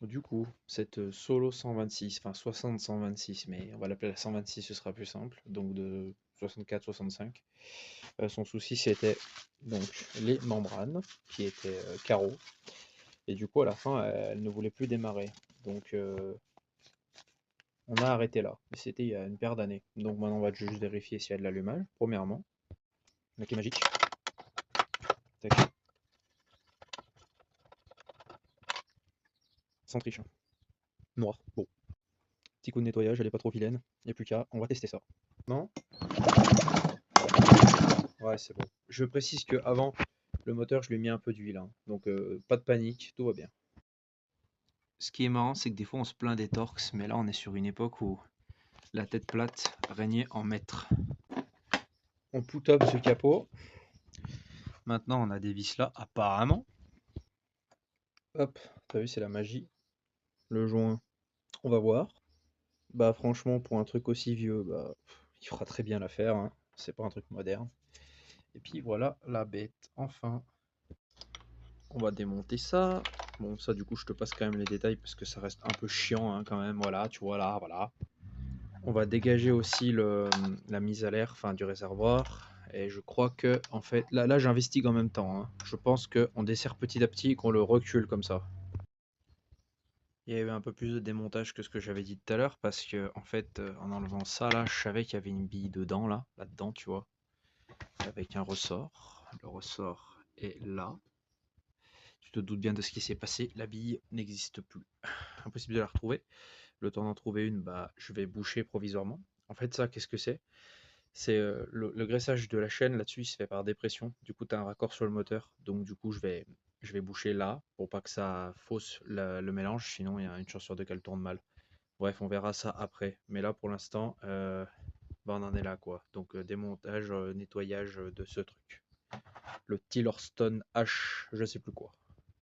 Du coup, cette Solo 126, enfin 60-126, mais on va l'appeler la 126, ce sera plus simple, donc de 64-65. Son souci, c'était donc les membranes qui étaient carreaux, et du coup, à la fin, elle ne voulait plus démarrer. Donc, on a arrêté là. Et c'était il y a une paire d'années. Donc maintenant, on va juste vérifier s'il y a de l'allumage, premièrement. La clé magique. Tac. Sans triche, hein. Noir. Bon. Petit coup de nettoyage, elle est pas trop vilaine. Il n'y a plus qu'à. On va tester ça. Non? Ouais, c'est bon. Je précise que avant le moteur, je lui ai mis un peu d'huile, hein. Donc pas de panique, tout va bien. Ce qui est marrant, c'est que des fois on se plaint des torx, mais là on est sur une époque où la tête plate régnait en maître. On put-up ce capot. Maintenant on a des vis là, apparemment. Hop, t'as vu, c'est la magie. Le joint, on va voir. Bah franchement, pour un truc aussi vieux, bah, il fera très bien l'affaire, hein. C'est pas un truc moderne. Et puis voilà la bête, enfin. On va démonter ça. Bon, ça, du coup, je te passe quand même les détails parce que ça reste un peu chiant, hein, quand même. Voilà, tu vois là, voilà. On va dégager aussi la mise à l'air, enfin, du réservoir. Et je crois que, en fait, là j'investigue en même temps, hein. Je pense qu'on dessert petit à petit et qu'on le recule comme ça. Il y avait un peu plus de démontage que ce que j'avais dit tout à l'heure parce que, en fait, en enlevant ça, là, je savais qu'il y avait une bille dedans, là-dedans, tu vois, avec un ressort. Le ressort est là. Tu te doutes bien de ce qui s'est passé, la bille n'existe plus. Impossible de la retrouver. Le temps d'en trouver une, bah, je vais boucher provisoirement. En fait, ça, qu'est-ce que c'est? C'est le graissage de la chaîne là-dessus, il se fait par dépression. Du coup, tu as un raccord sur le moteur. Donc, du coup, je vais boucher là pour pas que ça fausse le mélange. Sinon, il y a une chance sur deux qu'elle tourne mal. Bref, on verra ça après. Mais là, pour l'instant, bah, on en est là, quoi. Donc, démontage, nettoyage de ce truc. Le Tillerston H, je sais plus quoi.